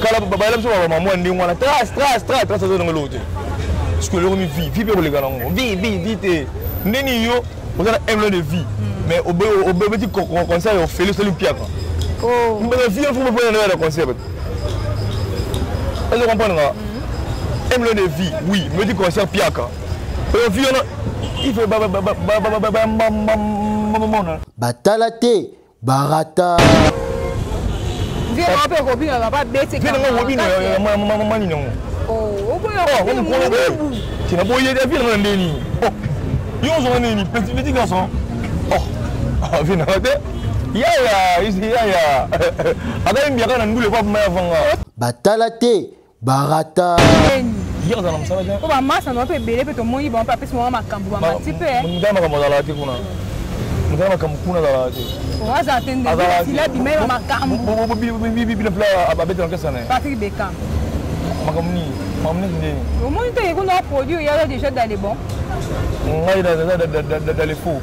Kala babalam so ba maman ndi ngwana trace zo ngolote. Parce que le vie pour les gars vie te neni yo on a un de vie mais au petit conseil on fait le seul pia quoi. Oh. Mais vie faut me prendre le conseil. Est-ce que vous comprenez? Un de vie oui, me dit conseil pia quoi. Vie il faut batalate barata. Viens un peu Robin, on va pas baisser. Viens Robin, maman. Oh, tu n'as pas eu des filles dans Déni. Oh, ils ont un petit garçon. Oh, viens ya. Ada bien quand nous le voit mais avant. Batalate barata. Hier dans la salle. On va masser on peut belé peut moi ils vont pas passer moi makambu ba petit peu. Ndama kama dalati kuna. Ndama kama kuna dalati. On va attendre. Il a dit mais makambu. Bibi la ababete dans quelle année? Patrick Beckham. Makamni, mamni ndeni. Au moins tu es qu'on a produit il y a déjà dans les bons. On est dans les faux.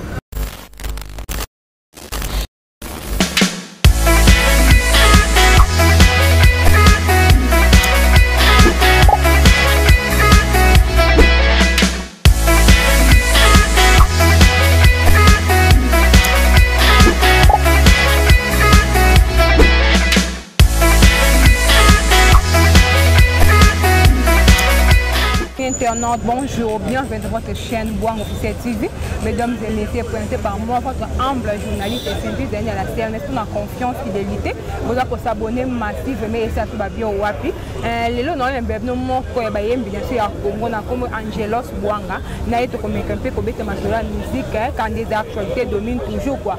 Bonjour, bienvenue dans votre chaîne Boang Officiel TV. Mesdames et messieurs, présenté par moi, votre humble journaliste et service dernier à la CNS, pour la confiance, fidélité. Vous avez pour s'abonner massif, mais ça tout va bien au Wapi. Les lots, nous avons bien sûr à Congo, comme Angelos Bouanga, n'a été comme un peu comme la musique, quand des actualités dominent toujours quoi.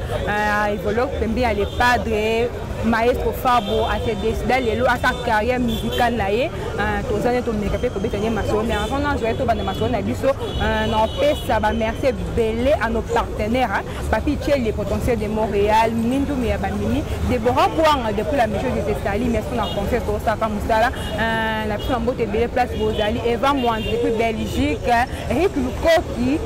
Il faut bien les padres. Maestro Fabo a été décidé de sa carrière musicale là tous années to make up ko betanye maso mais avant on jouer to bande maso na biso on paie ça va merci belé à nos partenaires papi Tchel les potentiels de Montréal Mindu mais Bamini Deborah Bouang depuis la mission de Testali mais on a confié sur ça comme ça la personne en beauté belé place Bozali Eva Mwand depuis Belgique Eric Lukoki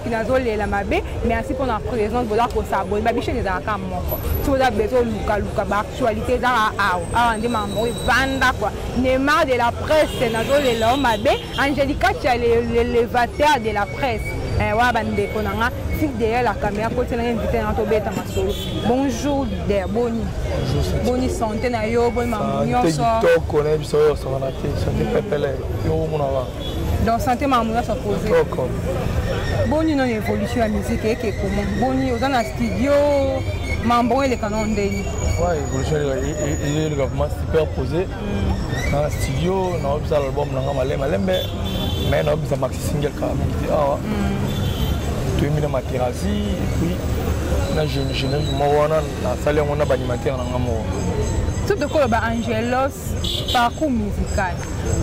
qui n'a pas la mabe merci pour la présence de la pour s'abonner ma biche des akam moko si vous avez besoin luka actualité dans on dit maman vanda quoi Neymar de la presse n'a pas la mabe Angelica qui est l'élévateur de la presse wa bande konanga fille derrière la caméra côté na invité na to beta masolo bonjour leader boni santé na yo bon maman nyonso to connaît biso so na te santé pepele yo mona wa donc santé maman ça posé boni non évolution la musique et comment boni dans la studio mambo et les canons ndeni ouais évolution le gouvernement super posé dans studio na obisa l'album na malembe mais na obisa maxi single quand même tu mis dans ma terrasse et puis na jeune moi na salle on a animateur na ngamo tout de quoi Angelos parcours musical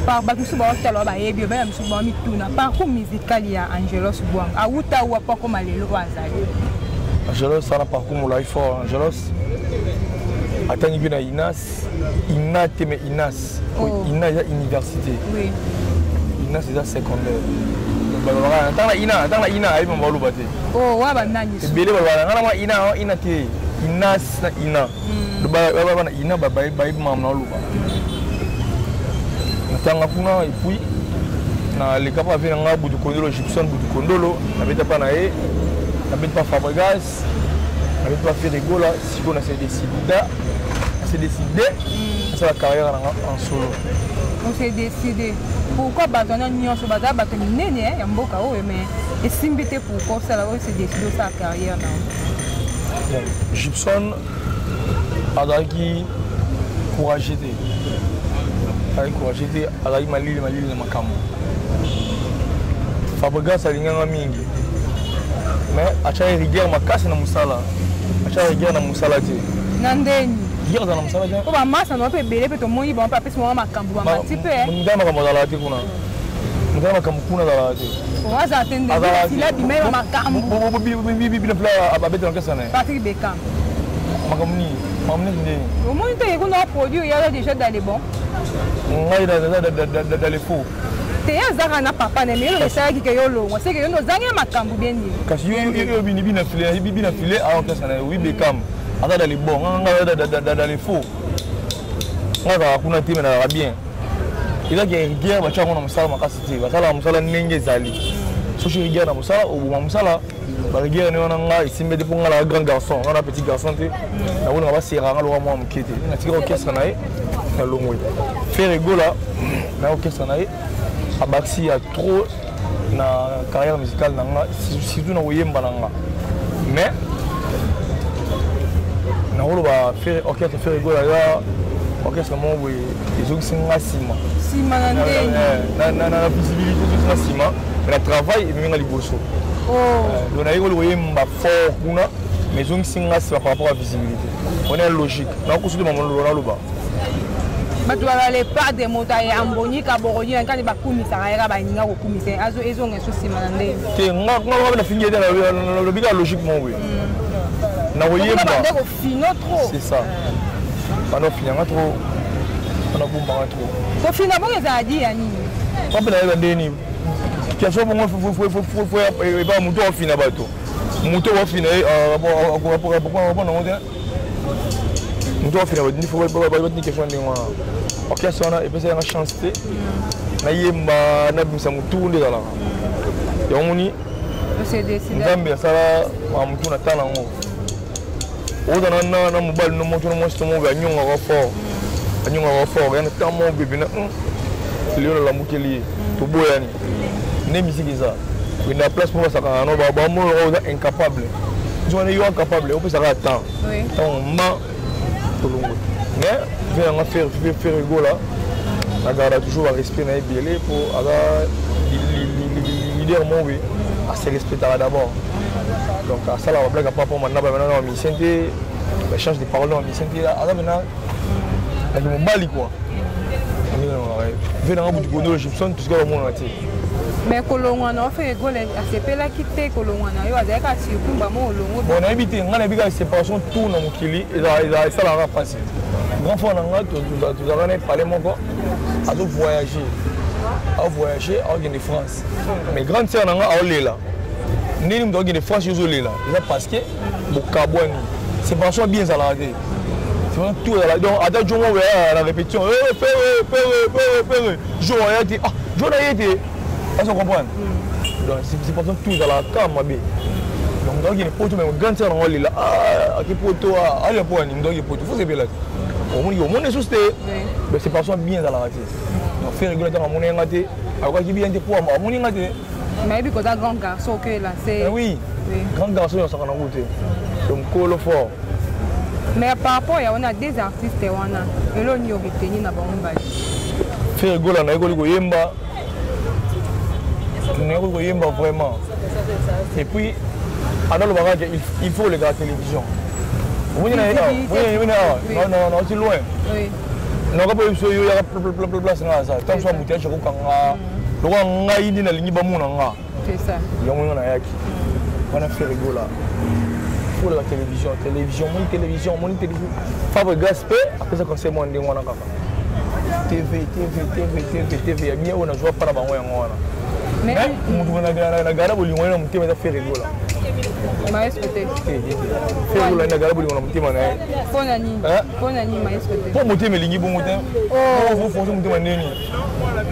par bakusu ba talo ba yebi ba msu ba mituna parcours musical ya Angelos Bouang auta ou pas comme lelo bazali Angelos ça na parcours mon life fort Angelos atangi bina Inas Inate mais Inas Inas université oui Inas c'est secondaire dans la Ina ay mon balu baté oh wa banani belé ba ngana ma Ina te Inas na Ina ba na Ina ba mam na luba tanga kuna et puis na les capables avec nga Budu Kondolo Gibson Budu Kondolo na beta pa na e na beta pa Fabregas na beta pa Ferrego là si on a décidé c'est la carrière en solo on s'est décidé pourquoi batona nyonso bata batoni nene ya mboka o mais et simbité pourquoi ça là c'est décidé sa carrière là Gibson adaki courageux alaki malili na makambo Fabregas alinganga mingi mais acha rigueur makasi na musala te nandeni hier dans la musala te ko ba masa no pe belé pe to moi ba pa pesi mo makambo ba mati pe ndama kama dalati kuna ndama kama kuna dalati on va attendre il a dit mais makambo bibi la ababete dans quelle année Patrick Beckham makamni mamni ndeni au moins tu es qu'on a produit il y a déjà dans les bons on est dans les faux te azaka na papa na melo esala ki yo lo c'est que yo no zanga makambu bien ni kasi yo bina filé à on ça oui Beckham ada dans les bons dans les faux basalaka kuna te me na bien ezaki rigueur batia yango na mosala makasi te basalaka mosala ndenge ezali soki rigueur na mosala oboma mosala barigueur ne wana nga esimbe te mpo nga na grand garçon nga na petit garçon te nakonaka baseraka nga loka mwa moke te natikaka orchestre na ye na longwe Fer Egola na orchestre na ye abakisi ya trop na carrière musicale na nga surtout na koyemba na nga mais nakoloba orchestre Fer Egola ya orchestre moko boye ezokisi nga nsima na visibilité ezokisi nga nsima mais na travail ememinga liboso donc naye koyemba fort kuna mais ezokisi nga nsima par rapport à visibilité on est logique nakosude mamolo naloba bato balale pas de moto ya amboni ka boroni nkani bakumisaka yaka baninga kokumisa ezonga eso nsima na ndenge te nga na fingi ete lobika logique moko boye na koyemba c'est ça bano finyanga trop bano bumbanga trop kofina bongo ezala di ya nini pape nayeba ndeni kiaso bongo fo eba moto afina bato moto afina nango te moto afina bato fo batini question ndenge wana orchestre wana epesa yanga chance te nayemba nabimisa motu nde ezalaka yango moni nzambe asala motu na ta nango oza na mobali no moto no mwasi moko anyongaka fort yana ta mo bebe na leo na lamukeli ye toboyani ne musique eza wenda place mpo basakana no bamona oza incapable zwana yo incapable opesaka temps ntango ma tolongwe mais ve yanga Fer Egola nagarda toujours barespect na ye ebele mpo aza leader moko boye ase respectaka d'abord donc asalaka bablaka mpa mpo manaba maintenant na bamisien te bachange de parole na bamisien te aza maintenant naki mobali kua ve nanga butu kondolo gibson tosika bamona te mais kolongwana wa Fer Egola asepelaki te kolongwana yo azalaka surkumba mo olongo bon nayebi te nga nayebi kaka séparation tour na mokili esalaka mpasi grand frère na nga tozalaka na epale moko azovoyage aokende France mais grande sœur na nga aolela ndeni moto akende France yozolela eza parce que bokabwani séparation bien ezalaka te tout ezalaka donc ata jo moko ya na répétition pere jo aya te jo na ye te azo comprendre donc séparation tout ezalaka kaka mabe donc moto akende poto mais grande sœur na nga olela ake poto alia mpo ani moto ake poto fo sepela te omoni esusu te mais séparation bien ezalaka te donc Fer Egola ntango amoni yanga te akokaki bien te mpo amoni yanga te mais puis quand un grand garçon que là c'est oui grand garçon il y a ça qu'on a goûté donc colo fort mais par rapport on a des artistes on a et là on y aurait tenu na bomba Fer Egola na ekoli koyemba vraiment et puis alors le bagage il faut les gars télévision oui non c'est loin oui non pas pour yo ya place nga ça tant soit bouteille ko kanga loka ngai ndi na lingi bamuna nga c'est ça yango na yaki wana Fer Egola pour la télévision Fabre Gaspé après ça conseil moi ndenge wana kaka TV ya mia ona joie para bango yango wana mais mutu na gara bolingo na mutema za Fer Egola maestro te Fer Egola na gara bolingo na mutema na pona ni maestro te po mutema lingi bongo te faut foncer mutema neni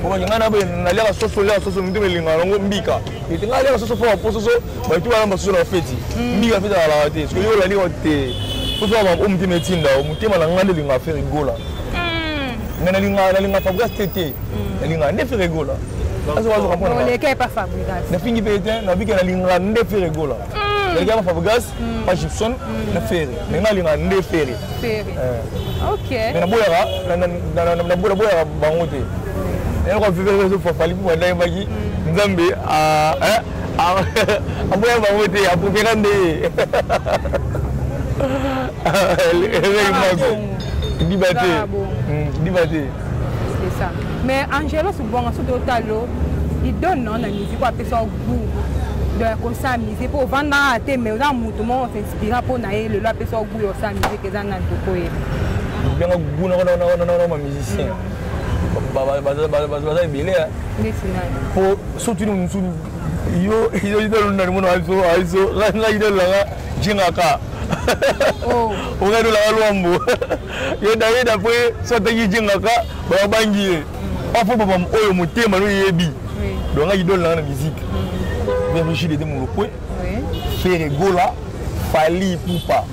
po nga na be na lela soso mutema linga ngo mbika ete nga lela soso po soso ba tu ala soso na feti mbika feti ala te parce que yo la linga te faut ça ba mutema etinda mutema na ngande linga Fer Egola na linga Fabrice tete linga ne Fer Egola aso wazo comprendre on les pas Fabrice na fingi pete na bika na linga nde Fer Egola na linga Fabrice pas Gibson na Fer mais na linga nde Fer OK mais na boya na boya bango te et ko vivre so fali pour ndai baki nzambe aboya bango te apokera nde Dibaté. C'est ça. Mais Angelo souvent sur totalo, il donne non la musique pour appeler ça goût. Donc ça musique pour vendre à thé mais dans mouvement s'inspire pour naïe le appeler ça goût ça musique que ça n'a pas quoi. Bien goût non ma musicien. Baza belé. Pour surtout nous yo dans le monde also la idole là jingaka okado la lwambo ye d'après soit qui jingaka ba bangi afo baba oyo motema no yebi donc il donne la musique bien Richard de mon point faire gola Fally Ipupa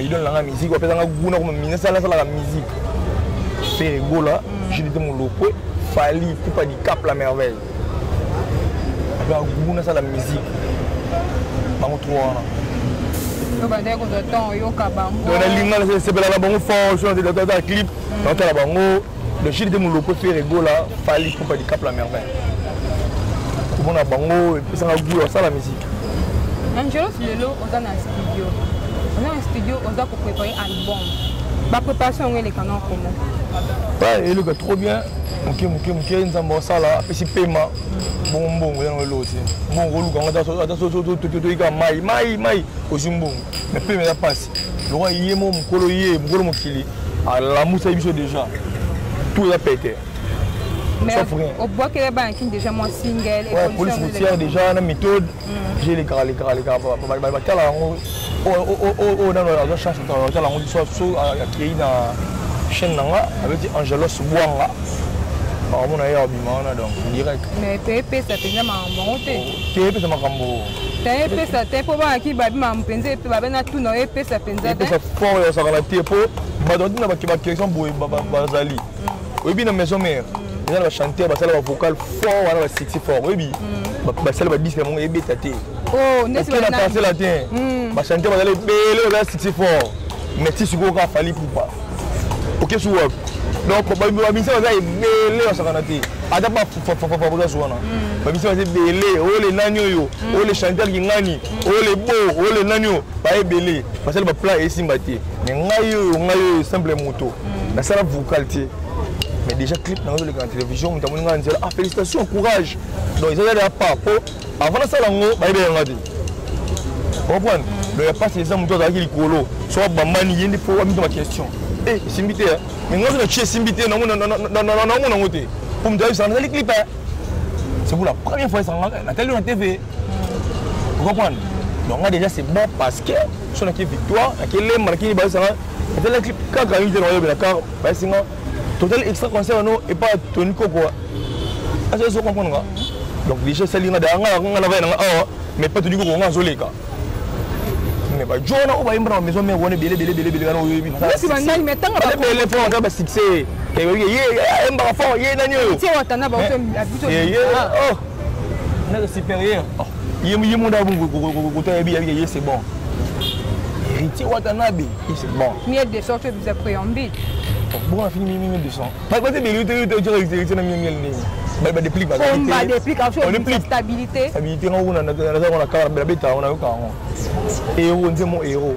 il donne la musique on peut dans guna comme ministre la musique faire gola Richard de mon point Fally Ipupa du Cap la merveille avec guna ça la musique bango trois on va dire que temps yo kabango on a l'image c'est la bango fort sur le clip on a la bango le Richard de mon point faire gola Fally Ipupa du Cap la merveille on a bango et puis ça a goût ça la musique. Angelo Lelo on a un studio. On a un studio on doit préparer un album. La préparation on est les canons comment. Ouais, il est trop bien. OK nous avons ça là puis si paiement bon on est là aussi. Bon on quand on mai aussi bon. Mais paiement ça passe. Le roi il est mon kolo kili. À la moussa il déjà. Tout a pété. Mais au bois que les banques qui déjà mon single et police routière déjà la méthode j'ai les gars batala on dans la chance dans la on soit qui na chaîne nanga avec Angelos Bwanga on a eu bimana donc direct mais PP ça fait jamais monter PP ça makambo PP ça t'es pour ba qui ba bima mpenze pe ba na tout no EP ça penza PP ça fort ça la tepo ba do na ba ki ba question boy bazali oui bien maison mère il y a chanteur parce que la vocal fort on a sexy fort oui parce que la disque mon ébé taté oh n'est pas na passer latin ba chanteur va aller belé on a sexy fort mais si tu go ka Fally Ipupa OK sous donc ba mise va aller belé on s'anaté ada pas fa sur na ba mise va belé oh les nanyo yo oh les chanteurs qui ngani oh les beaux oh les nanyo ba belé parce que ba plan et simbati mais ngayo simple moto na ça la vocal ti. Mais déjà clip dans la télévision on t'a dit ah félicitations courage donc ils ont déjà pas avant ça lango ba bien ngadi comprendre donc il y a pas ces gens qui ont colo soit bamani yindi faut mettre ma question eh simbité mais moi je suis simbité non ngote pour me dire ça dans les clips c'est pour la première fois ça la télé na TV vous comprenez donc déjà c'est bon parce que sur la victoire qui les marqué ba ça la clip quand il est dans la car ba singa total extra concert non et pas Tony Koko. Est-ce que vous comprenez? Donc déjà c'est l'ingé mais pas Tony Koko on a zolé ka. Mais pas John on va imprendre maison mais on est belé kana oyebi. Si banani metanga ba belé fond ka ba succès. Et oui emba fond yé nani yo. Ti watana ba habitude. Oh. On est supérieur. Yé monda bu ko yebi yé c'est bon. Héritier Watanabe, c'est bon. Mieux de sorte vous appréhendez. Bon, on a fini 1200. Pas de stabilité. Stabilité, on a et on dit mon héros.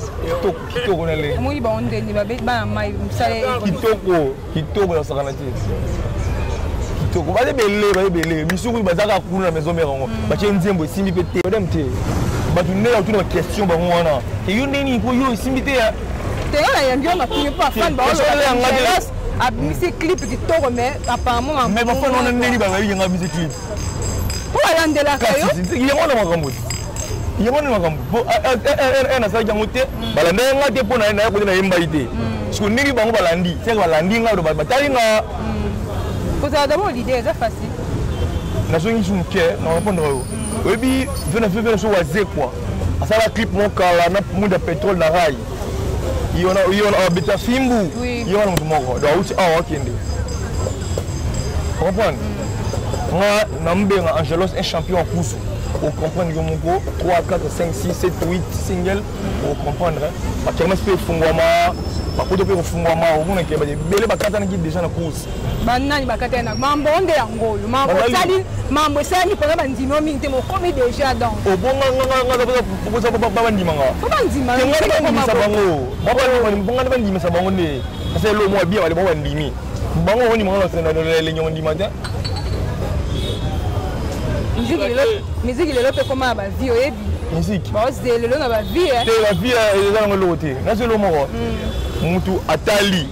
a musique clip qui tourne mais apparemment mais ma femme on a neni ba yi nga musique clip pour aller de la caillou il y a on makambo il y a on makambo na sa jangote bala ndenga te pona na ko na yemba ite parce que niki bango balandi c'est balandi nga do batali nga vous avez d'abord l'idée c'est facile na so ngi ke na répondre yo obi vena so waze quoi ça la clip mon kala na muda pétrole na rail il y a beta fimbu il y a un moko do uti akende comprendre moi nambenga Angelos un champion en course au comprendre que moko 3 4 5 6 7 8 single au comprendre ba kema spe fungwama ba koto pe fungwama o mona ke ba bele ba katana ki déjà na course banani ba katana mambo onde yangolo mambo sali mambo sali pour ba ndimo minte mo komi déjà donc o bonga nga ba ndima nga ba ndima nga ba ndima sa bango ne c'est le mois bien ba ndimi bango woni mo na le nyon ndima ta musique le lope comment ba vie oyebi musique ba c'est le na ba vie c'est la vie est dans le loté na c'est le moko mutu atali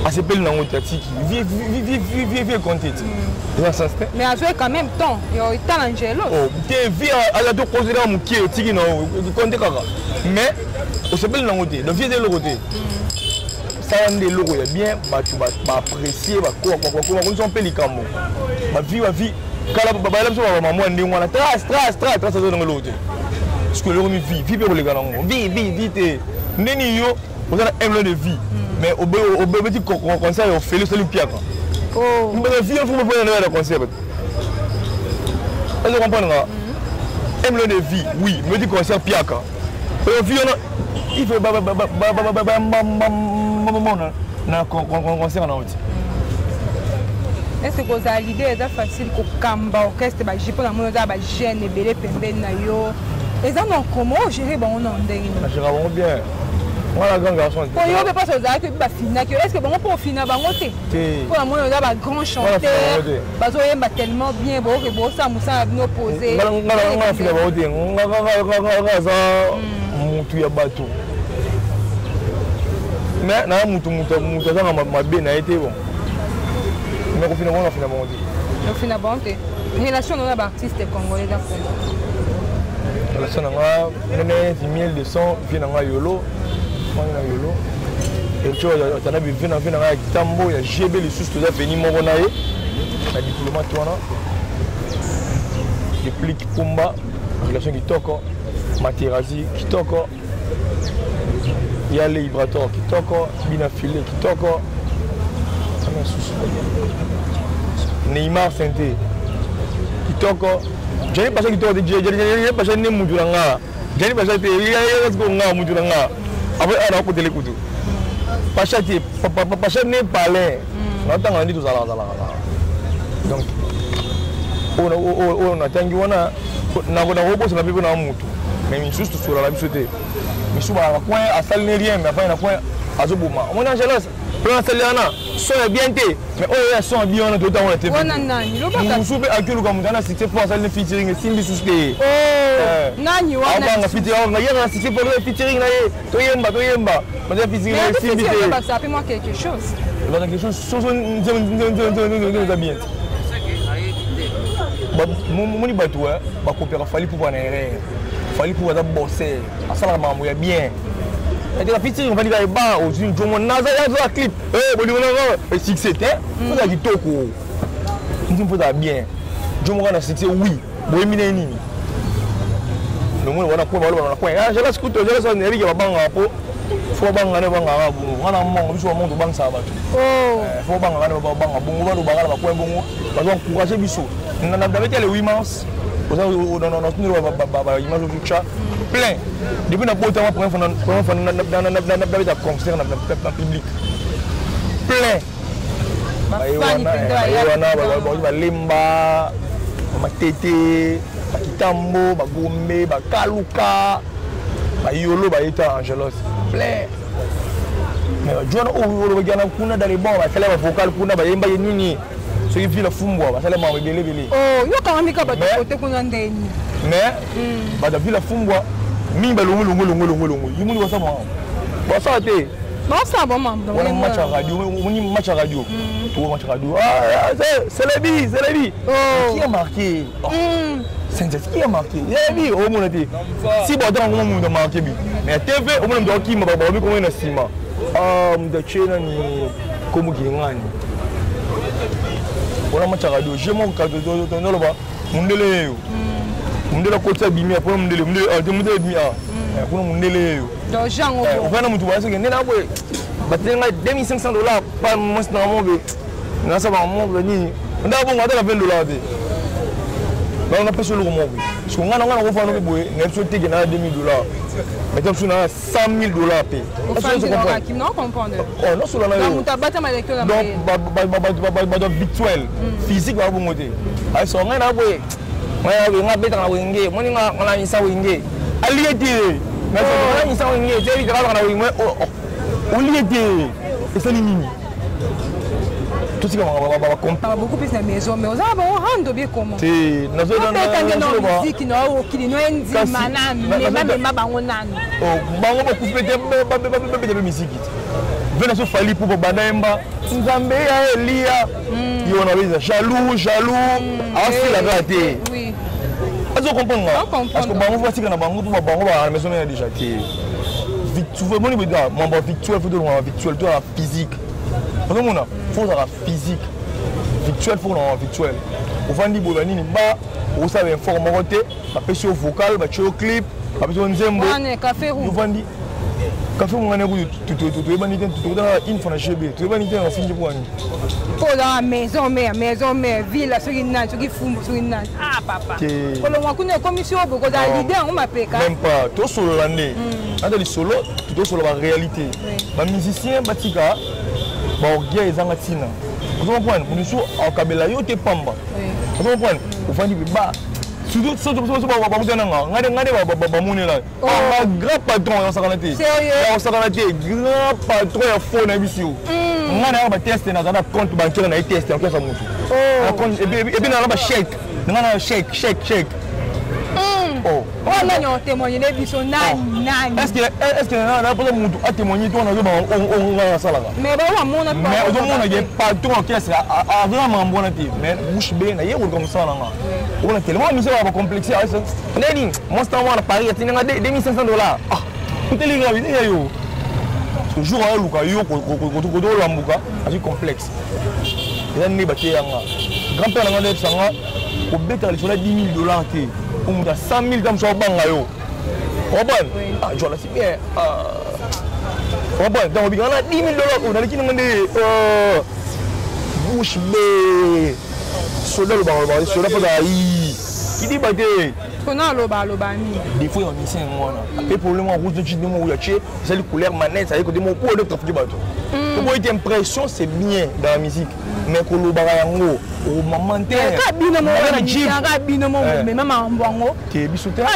asepeli nango tatiki vie contete eza sens te mais azwi quand même temps yo etala ngelo te vie aza to considérer mokie otiki na konte kaka mais osepeli nango te donc vie eza eloko te sala nde eloko ya bien bato baapprécie bakomakomisa mpe likambo bavie kala bayela biso bamamwa ndenge wana trace aza nango eloko te parce que eloko mi vie mpe koleka nango vie te ndeni yo oza na 1 million de vie mais obebeti concert ofeli osali mpiaka vie il faut me prendre le concert est-ce que vous comprenez 1 million de vie oui me dit concert piaka vie il faut na concert na oti est-ce que vous avez l'idée est facile ko kamba orchestre ba jipo na moyo za ba jeune ebele pembeni na yo eza non comment gérer bon non ndenge na gérer bon bien voilà grand garçon pour yo be pas ça que ba fina est-ce que bon pour fina bango te pour la moyo za ba grand chanteur bazo yemba tellement bien bo que bo ça musa no poser ngala fina ba oti ngala za mutu ya bato mais na mutu za mabe na été bon mais au final on a fina bon oti au final bon te relation na ba artiste congolais da Congo relation na nene 1200 vient na yolo et tu vois tu as vu na Kitambo ya GB les sous tout venu moko na ye la diplomate wana depuis Kikumba relation kitoko Materazi kitoko Yale Ibrator kitoko Bina Filé kitoko Neymar Santé kitoko j'ai pas ça kitoko j'ai pas ça ne muduranga j'ai pas ça te est-ce que nga muduranga après on a côté les couteaux pacha ne parler on a dit tout ça donc on a tangi wana na repose na bibo na mutu mais juste sur la bisoté mais souvent point à salle rien mais après na point azobuma on a jealous plan celiana so bien té mais oh son bien on a tout temps on était on a nani lo baka musupe akulu comme dans cité pour salle featuring simbi susté oh nani wana na featuring na yena cité pour featuring na ye to yemba mais featuring simbi té ça fait moi quelque chose là quelque chose bien moni bato ba coopérer fali pour na erreur fali pour za bosser asala mambo ya bien et la featuring on va dire ba aujourd'hui jomo naza ya clip boli on a succès té faut ça kitoko nous faut ça bien jomo na succès oui boy mineni le monde wana ko ba ko je la scooter je la sonne ri ba banga po fo banga ne banga bu wana mongo biso mongo banga sa bato fo banga ne ba banga bongo ba do ba ba ko bongo ba do encourager biso na avec les 8 mars on a image au chat plein depuis na poto première fois na concert na public plein ba lemba matete ba Kitambo ba Gombe ba Kaluka ba Yolo ba Eta Angelos plein mais John o regana kuna dans les bons ba kala ba vocal kuna ba yemba nini ce qui fait la fumbwa ba sala ma belé oh yo quand même ka ba côté kuna ndeni mais ba da vila fumbwa mi ba longo yimuli wasa mo ba sa te ba sa ba mam on match radio on match radio tout match radio ah c'est la vie qui a marqué c'est qui a marqué yebi o mo nati si ba da ngo mo da marqué bi mais TV o mo ndo ki ma ba bi ko na sima de chena ni komu ngani on match radio je mon cadeau dans le bas mundele yo mundele ko tsa bimi après mundele bimi kuna mundele yo do jango on va na mutu ba se ke nena boy batenga $2500 pas moins na mo be na sa ba mo ni nda bo ngata $20 de ba on a pas sur le mo bi parce que ngana ko fa no boy ne so tege na $2000 mais comme ça na $100,000 pe qui non comprendre oh non sur la donc mutabata maleko la donc virtuel physique ba bo ngote ay so ngana boy nga beta na wenge moni nga ngala nisa wenge aliété mais ngala nisa wenge je grave na wenge o liété et ça nini tout ce qu'on va comprendre beaucoup plus la maison mais on a bon rendre bien comment c'est na zo na musique no okili no endi manane mais même bango nani oh bango ba couper de musique Venez se fali pour Banaemba. Nzambe ya Elia. Il on avait jaloux. Ah, c'est la vérité. Oui. Est-ce que vous comprenez? Parce que bango voici qu'on a bango pour bango à la maison il y a déjà été. Tu veux mon niveau de mon victuel faut de loin victuel toi physique. Parce que mon faut la physique. Victuel faut la victuel. Au fond du bolani ni ba au savez informer côté, ba pêcher au vocal, ba au clip, ba pêcher au nzembo. On café roux. Au fond du café mon ane tout dans une fois GB. Tu vas niter en fin de mois. Pour la maison mère ville sur une nage qui fume sur une nage. Ah papa. Pour le moment qu'on est commission beaucoup dans l'idée on m'appelle quand même pas tout solo l'année. Dans le solo tout solo la réalité. Ba musicien batika ba orgueil ezangatina. Vous comprenez? Nous sommes en Kabela yo te pamba. Vous comprenez? Au fond du ba surtout ça ba mutana ngade ba monela. Ah grand patron on s'arrête. On s'arrête grand patron ya fond na bisio. Ngana ba test na zana compte bancaire na test en kwesa mutu. Et puis na ba shake. Ngana shake. Oh. On a témoigné les bisous nani. Est-ce que na pas mutu a témoigné toi na on va ça là. Mais ba wa mona pas. Mais on a patron qui est vraiment bonati. Mais bouche bé na yego comme ça là. On a tellement mis ça va complexer. Nani, moi c'est à Paris, tu n'as $2,500. Ah. Tout est légal yo. Toujours à Luka, yo, kodo lambuka, c'est complexe. Il a né batté yanga. Grand-père n'a pas sanga, au bêta les $10,000 té. On a 100,000 comme ça banga yo. Robin, ah, je la sais bien. Robin, dans le on a $10,000, on a les qui n'ont pas bouche bé. Soldat le bar, soldat pas d'aïe. Qui dit batté? On a le bani. Des fois, on essaie moi. Après, problème en rouge de chine de mon yaché, c'est le couleur manette, ça veut dire que mon pot de trafic du bateau. Pour moi, l'impression, c'est bien dans la musique. Mais que le barayango, au moment de. Mais même en bongo. Tu es bisouté. Là,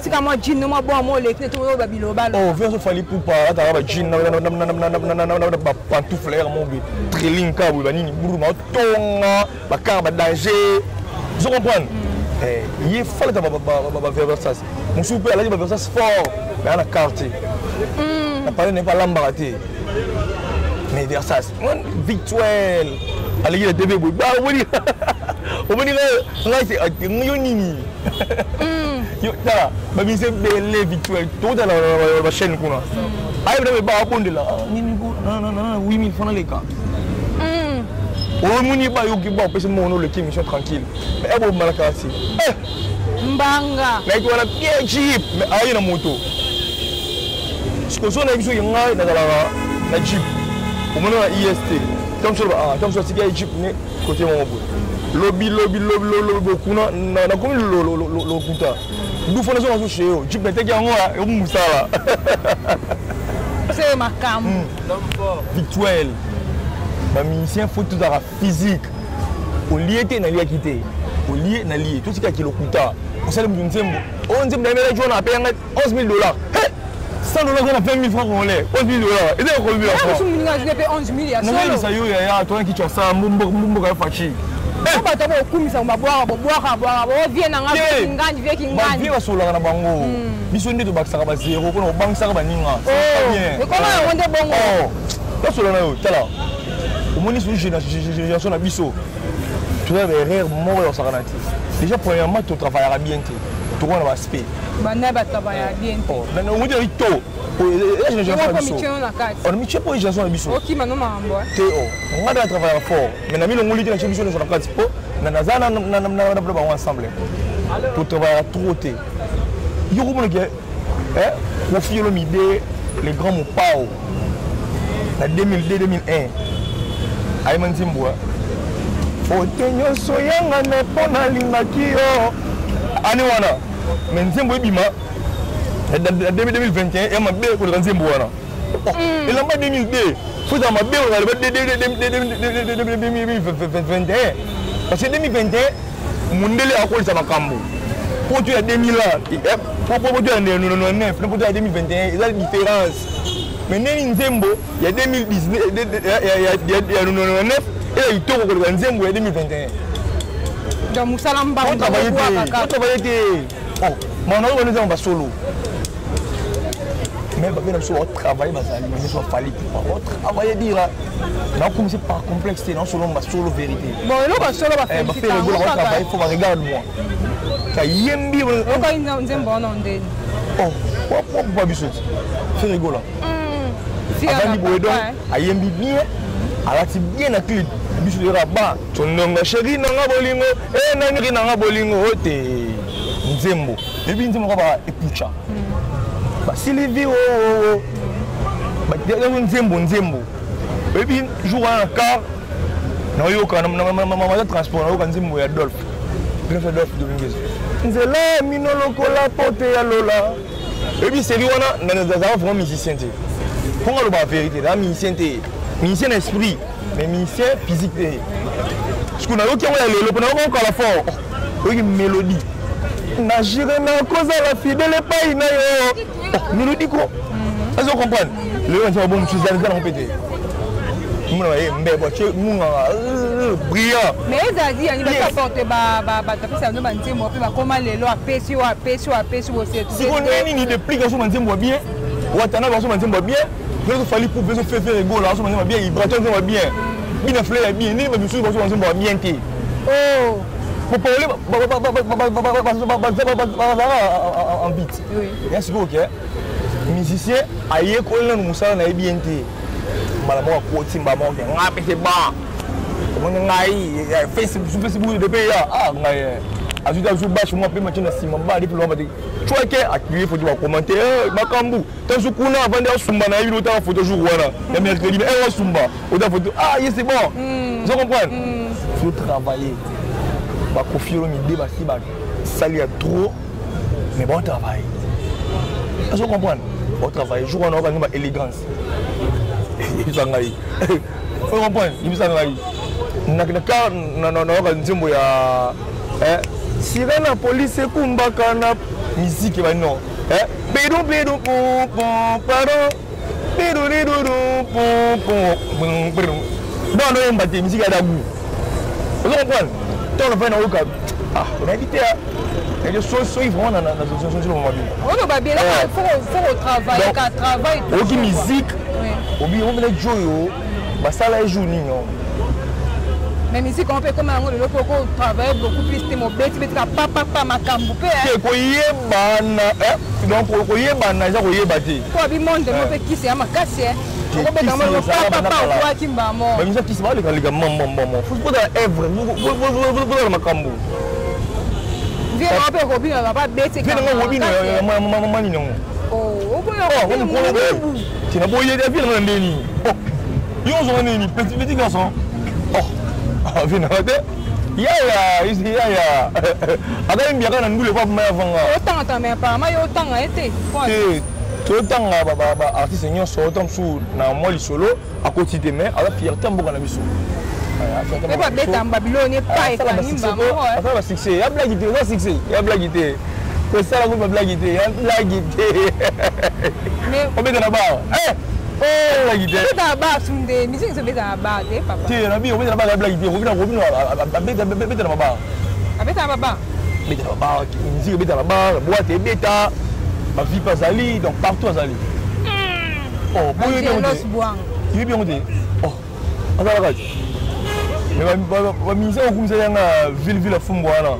c'est comme un jean, moi, bon, moi, les clés, tout le babilo. Oh, viens se faire pour pas. T'as un jean, pantoufle, mon bé. Trilling, kabou, banini, bourma, tonga, bakar, danger. Vous comprenez? Il fallait faire Versace. Mon super, elle a dit Versace fort, mais elle a carté. La parole n'est pas l'embarraté. Mais Versace, victuel. Elle a dit le TV, bah, on va dire, là, c'est un nini. Là, mais c'est belle victuel. Tout dans la chaîne. Ah, il va pas répondre là. Non, 8,000 francs les cas. On ne peut pas y aller, le qui mission tranquille. Mais elle va mal casser. Mbanga. Mais tu as la pièce Jeep, mais aïe la moto. Ce que son ami il y a la Jeep. Au moment de IST. Comme ça, c'est qu'il y a Jeep côté mon lobby beaucoup na comme le puta. Nous faisons chez eux. Jeep n'était qu'un mois et on moussa là. C'est ma cam. Victuel. Les musiciens faut tout à physique. Au lieu de n'aller quitter. Au lieu d'aller. Tout ce qui est le coûta. On sait le musicien. On dit que les gens ont payé $11,000. $100 on a 20,000 francs congolais. $11,000. Et c'est combien de francs? Je paye 11,000. Non, mais ça y est, toi qui tu as ça, mon fachi. On va t'avoir au coup, on va boire. Viens dans la vie, viens sur la bango. Mission de bac ça va zéro. On banque ça va ninga. Mais comment on est bon? Là sur la là. Au moins sur génération na biso. Tu vas erreur mort au saranati. Déjà premièrement tu travailleras bien tu vas avoir aspect. Bah n'a pas travailler bien. Mais on dit to. On a mis pour génération na biso. OK maintenant mambo. On va travailler fort. Mais na mi le ngoli na chebiso na kati po na nazana na ba ensemble. Tu travailleras trop té. Yo ko monke profil le midé les grands mon pao. Na 2002-2001. Ayman Timboa. Otenyo soyanga ne pona lingaki yo. Ani wana. Mais Nzembo bima. 2021 et ma bé ko le Nzembo wana. Et là 2002. Faut dans ma bé on va 2021. Parce que 2021 mundele akoli sa makambo. Pour tu as 2000 là. Pour tu as 2009, pour tu as 2021, il y a une différence. Mais Nzembo, il y a 2019, il y a 2009 et il y a Nzembo il y a 2021. Donc Moussalamba, on travaille. Oh, mon nom on va solo. Mais il faut travailler, il faut travailler, dire. On a commencé par complexité, non seulement la solo vérité. Bon, là, on va solo faire travail, il faut regarder moi. Ça y est, bien. On va une bon nom de. Oh, pourquoi bisous? C'est rigolo. Avant de donc, il y a bien, alors c'est bien à clip. Bisous de rabat, ton nom chéri nanga bolingo, nani nanga bolingo, te nzembo. Et puis nzembo va épucha. Si les vies nzembo. Et puis jour un car, non yo quand na transport, na nzembo ya Adolphe. Grâce Adolphe Dominguez. Nzela minoloko la porte ya lola. Et puis c'est lui on a vraiment musicien. Pour moi la vérité, là musicien esprit, mais musicien physique. Ce qu'on a eu qui a le pendant qu'on la fort. Une mélodie. Na géré na cause la fidèle pas ina yo. Mélodie quoi. Est-ce que vous comprenez? Le on va bon chose dans répéter. Mon mais voiture brillant. Mais ça dit il va porter ba taper ça no banti mo pa comment les lois pêche aussi. Si on a une explication banti mo bien. Watana va banti mo bien. Il fallait pour faire rigolo là, on va bien, il braton va bien. Bien fleur bien, ni mais sur banti mo bien té. Oh. Pour parler en vite. Oui. Est-ce que OK? Musicien aïe ko le musa na bien té. Malamo ko timba mo ke ngapete ba. Mo ngai Facebook de pays ah ngai. Ajuda su bash mo pe machina sima ba di lo ba di. Toi ke accueillir faut dire commenter makambu. Tant su kuna avant de sumba na vidéo ta photo jour wana. Le mercredi mais sumba. O ta photo ah yes c'est bon. Vous comprenez? Faut travailler. Ba confier mi débat si ba salir trop mais bon travail. Vous comprenez? Bon travail jour on va ba élégance. Isangai. Vous comprenez? Isangai. Nakaka na nzembo ya sirena police kumbaka na musique ba non. Pédou pom pardon. Pédou pom. Non non mbate musique ada goût. Vous comprenez? Tant on fait na oka. Ah, on a dit et je suis vraiment dans la situation sur le moment. On va bien là, faut travailler, car travail. Aucune musique. On va les jouer, bah ça là joue non. Mais musique on peut comme on le faut travailler beaucoup plus de mon bête papa makambu pe. C'est quoi yebana donc ko yebana za ko yebati. Ko bi monde mo pe kisi ama kasi ko ba dans mo papa ko kimba mo. Mais ça kisi ba le kaliga mambo. Faut pas œuvre, vous makambu. Viens on peut copine va pas bête. Viens on copine maman non. Oh, on tu n'as pas eu de film en déni. Oh, ils ont un petit garçon. Oh, viens arrêter. Ya. Ada bien quand nous le pas mais avant. Autant mais pas, mais autant a été. Tout le temps artiste senior sortant sous na moi solo à côté de mais à la fierté mboka na biso. Mais pas bête en Babylone pas et kanimba. Ça va succès, ya blaguité, ça succès, ya blaguité. C'est ça la bonne blaguité, ya blaguité. Mais on met dans la barre. Oh la guitare. C'est dans la barre sous des musiques se met dans la barre, papa. Tu la vie on met dans la barre la blaguité, on met dans la barre. Avec ta baba. Mais dans la barre, musique met dans la barre, boîte et bêta. Ma vie pas ali donc partout ali. Oh, bon il est bien monté. Oh. On va la regarder. Mais ma musique on commence à ville Fumbo là.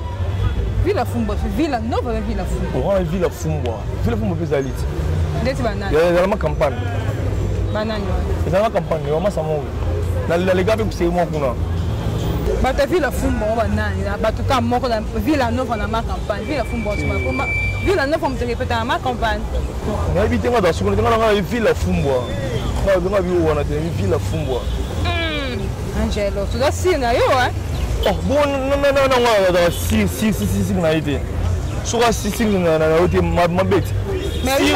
Villa Fumbo, Villa Nova Villa Fumbo. On a Villa Fumbo. Villa Fumbo peut aller. Deti banana. Il y a la campagne. Banana. Il y a la campagne, on va s'amuser. Les gars c'est moi kuna. Bata Villa Fumbo banana, bata ka moko na Villa Nova na ma campagne. Villa Fumbo c'est ma Villa Nova me te répéter à ma campagne. Na habité moi dans ce qu'on a Villa Fumbo. Na nga bi wona te Villa Fumbo. Angelo, tu dois signer yo hein. Oh, bon, non, si, na été. Soit si, na été, ma bête. Mais oui,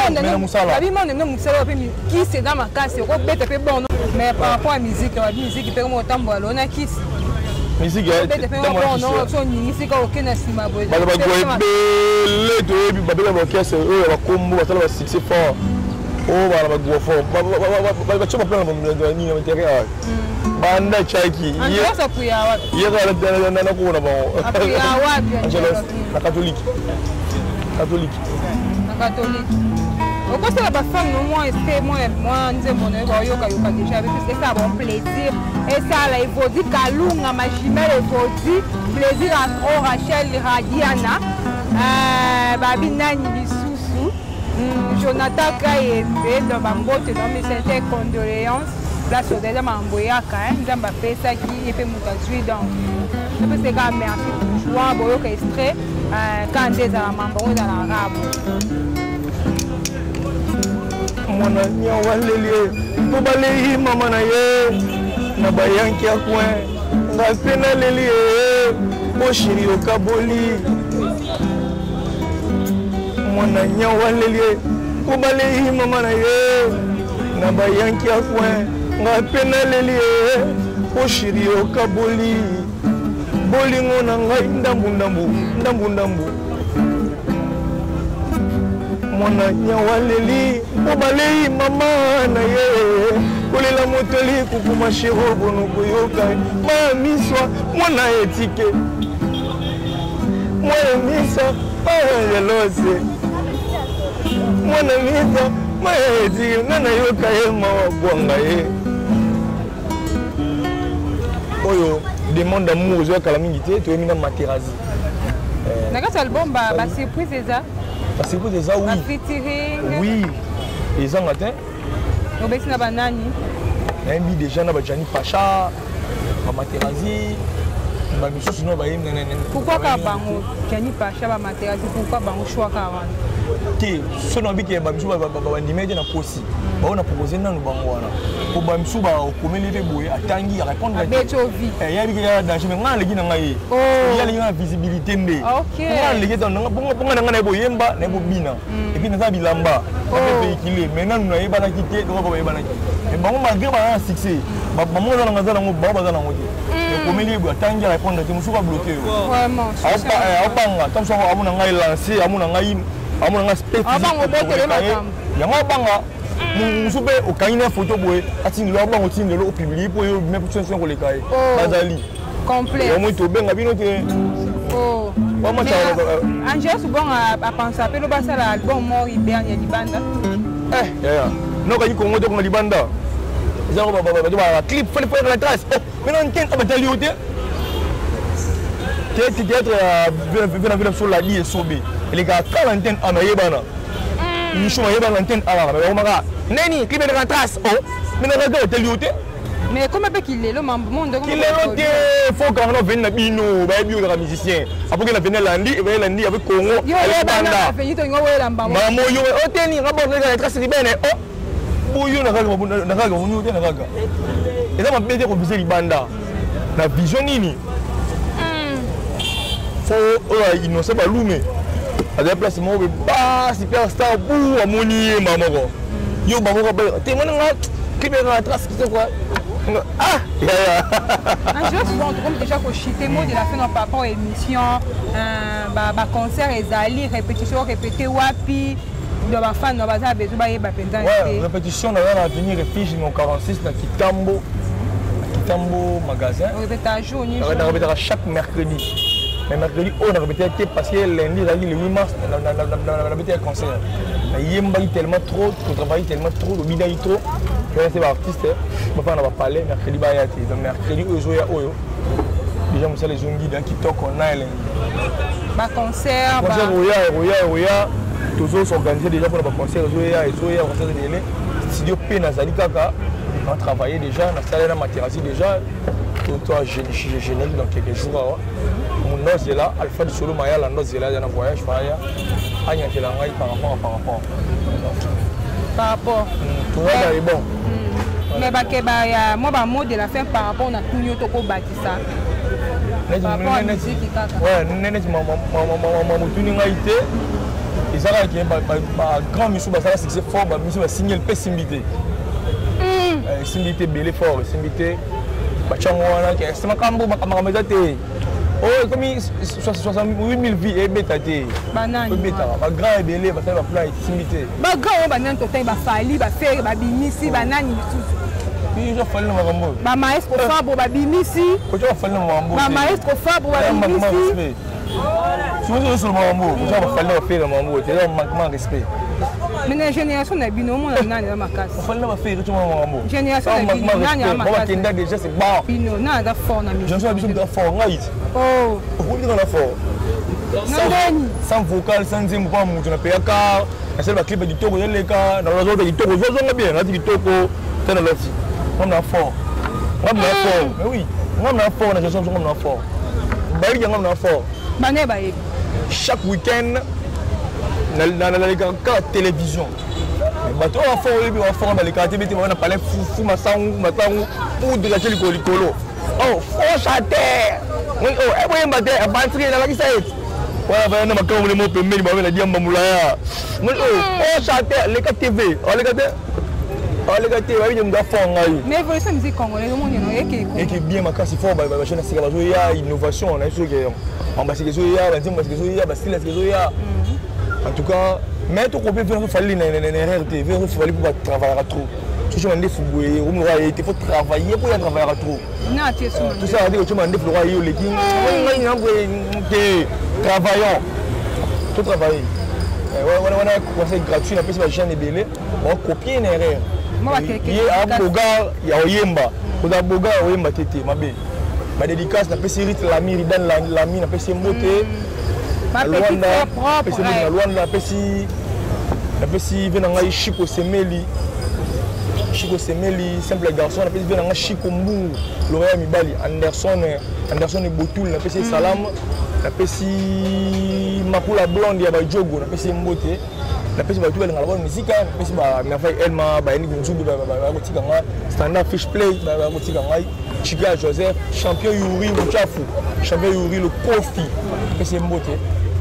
qui c'est dans ma casse, on bête peu bon. Mais par rapport à la musique, qui peut me tambour, on a qui. Musique, musique, aucun estima. Banda Chaiki. Angela priya wapi? Yeye na kuona bao. Priya wapi Angela? Na Catholique. Na Catholique. Pourquoi c'est la femme non moins est moi nzembo na yoka déjà avec ça bon plaisir et ça là il faut dire kalunga majimel il faut dire plaisir à Rachel Radiana babi nani lisusu Jonathan Kayembe dans Bambote dans mes sincères condoléances là sur déjà mamboyaka nzamba pesa qui et fait mutazui donc je peux dire merci pour joie boyoka extrait quand des à mambo dans la rabo mwana nyawalele mobalehi mama na ye na bayanki akwe ngapena leli boshiri okaboli mwana nyawalele mobalehi mama na ye na bayanki akwe ngapena leli boshiri okaboli bolingo na ngai ndambu mwana nyawaleli mobalehi mama na ye kolela motoli kukuma shiro bono koyoka maya miswa mwana etike mwana misa maya yelose mwana misa maya etike ngana yoka ye mawa bwanga ye oyo demande d'amour ozwakala mingi te toyemi na Materazzi na kati album ba surprise eza. Parce que c'est ça, oui. Oui. Et ça, matin. On va essayer de banani. Un bi déjà na Bajani Pacha, Materazzi, pourquoi pas bango Bajani Pacha ba Materazzi pourquoi bango choix kawana? Te, ce nom bi ke ba misu ba ndimé na posi. Ba on a proposé nanu bango wana. Ko ba misu ba okomeli be boye atangi répondre à Beethoven. Ya bi ke danger mais ngana legi na ngai. Ya legi na visibilité nde. OK. Ngana legi na bongo na ngana boyemba na bobina. Et puis na bilamba. Ba véhiculer mais nanu na yeba na kité do ba yeba na kité. Mais bango malgré ba succès. Ba bango na ngazala ngo ba bazala ngo. Okomeli be atangi répondre à musu ba bloquer. Vraiment. Abanga tant so amuna ngai lancer amuna ngai amuna spécifique. Ya mabanga musupe okanyina photo boye atini lo bango tini lo publier pour yo même position ko lekai bazali complet yo moto benga bino te oh mama cha Angel souvent a pensé à pelo basa l'album mort Iberne ya Libanda ya no ka yikongo to ko Libanda zero ba clip fallait faire la trace mais non ken abatali ote te vient sur la lie sobe les gars quarantaine amayebana nous sommes à l'antenne à la Neni, qui me la trace, oh, mais la radio est liotée. Mais comment qu'il est le monde de il est liotée, il faut qu'on vienne à Bino, baby, le musicien. Après qu'il a venu lundi, et bien lundi avec Congo, maman, yo, oh, tenez, rapport la trace de Ben, oh, bouillon, la raga, la raga. Et ça m'a bien dit qu'on faisait les bandas. La vision nini. Faut, il ne sait pas l'oumer. À des places, moi, bah, superstar, pour ammonier, maman. Yo, maman, t'es mon qui me rend trace, c'est quoi? Ah! Un jour, souvent, comme déjà, quand je suis témoin de la fin de par rapport à l'émission, concert, les répétitions, répéter, wapi, de ma fan, on va faire besoin de répétition, on va venir réfléchir mon 46 dans Kitambo magasin. On répète à jour, on répète à chaque mercredi. Mais mercredi, on a répété parce que lundi, le 8 mars, on a répété un concert. Il y a tellement trop, on travaille tellement trop, le bidai trop. C'est l'artiste, on va parler mercredi. Donc mercredi, on joue à Oyo. Déjà, on sait les jeunes guides qui toquent, on a un concert. Roya, tous autres sont organisés déjà pour le concert. Roya, concert de Nélé. Studio P, Nazali Kaka, on a travaillé déjà, on a installé la Materazzi déjà. Toi, j'ai gêné dans quelques jours. Mon noce est là, Alpha du Solo Maya, la noce est là, il y a un voyage, Agnès est là, par rapport. Par rapport. Tout le monde est bon. Mais moi, je mot de la fin par rapport à tout le monde qui a bâti ça. Par rapport à la musique qui a ouais, et ça, il y a un grand monsieur, c'est fort, monsieur va signer le Simbité. Simbité, belé fort, Simbité. Bachangoana, c'est ma cambo, ma camarade. Oh, comme 68 000 vies et bêta. Banane. Bêta, ma grand et belé, va faire la fly, Simbité. Ma grand, banane, tout le temps, va fallir, va faire, va bimisi, banane. Oui, je vais faire le mambo. Ma maestro Fabo, va bimisi. Je vais faire le mambo. Ma maestro Fabo, va bimisi. Si vous êtes sur le mambo, je vais faire le mambo. C'est un manquement de respect. Mais la génération n'a bino mon nan na makasi. Fallait pas faire tout mon Génération n'a bino nan na makasi. Moi déjà c'est bon. Bino nan da fort na mi. Je suis habitué à fort ngai. Oh. On dit dans la fort. Sans vocal, sans dire pas mon tu n'as pas car. C'est le clip du Togo les cas dans les autres du Togo. Je vois bien, là du Togo, c'est dans l'autre. On a fort. On a fort. Mais oui, on a fort na gestion on a fort. Bali on a fort. Bané ba chaque week-end dans la télévision. Bato a fort et puis on forme les quartiers mais on a parlé fou masangu ou de la télé colo. Oh, fort chanter. Oui, oh, et moi m'attend à batterie dans la qui ça est. Voilà, ben on m'a quand on me permet de la dire mamulaya. Oui, oh, fort chanter les TV. Oh les gars. Oh les gars, oui, on doit fort ngai. Mais évolution musique congolaise le monde non et qui bien ma casse fort ba jeune c'est ba il y a innovation on a sûr que on va se que il y a ba dire que il y a ba style que il y a. En tout cas, mais tout copier il faut aller il faut aller pour travailler trop. Tu sais on dit il faut travailler pour y travailler trop. Non, tu sais tout ça veut dire que tu m'as dit pour aller les qui travaillons. Tout travailler. On a conseil gratuit, on a payé ma chaîne belé, on copie une erreur. Il y a un bogar, il y a Oyemba. Il y a un bogar, Oyemba tété, ma belle. Ma dédicace, on a payé Rit Lami, Ridan Lami, on a payé Mbote. Ma petite frère propre. On a payé Venanga Chico Semeli. Chico Semeli, simple garçon, on a payé Venanga Chico Mbou, L'Oréal Mibali, Anderson et Botoul, on a payé Salam. On a payé Makula Blonde, il y a Jogo, on a payé Mbote. La pêche va tout dans la bonne musique, la pêche va me faire Elma, ba Yannick Nzoubi, ba Botikanga, Standard Fish Play, ba Botikanga, Chiga Joseph, champion Yuri Mouchafou, champion Yuri le Kofi, la pêche Mbote.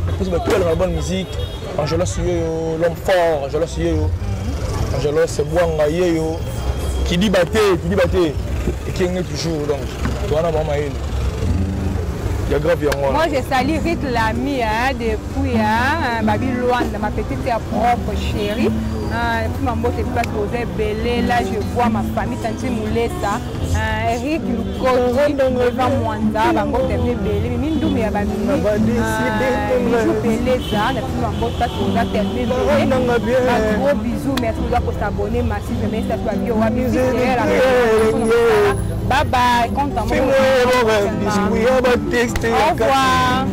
La pêche va tout dans la bonne musique, Angelo Suyo, l'homme fort, Angelo Suyo, Angelo Sebouanga Yeyo, qui dit batté, et qui est toujours donc, tu en as pas mal. Moi, je salue Rit Lami depuis Babylone, ma petite propre chérie. Puis ma moto est place aux Belé. Là, je vois ma famille, Tanti Moulessa. Eric Lukoto, devant Mwanda, ma moto est Belé. Mindou, mais je joue Belé, ça. Puis ma moto place aux Belé. Un gros bisou, merci pour s'abonner massivement. Ça soit bien. Bye bye, content. Au revoir.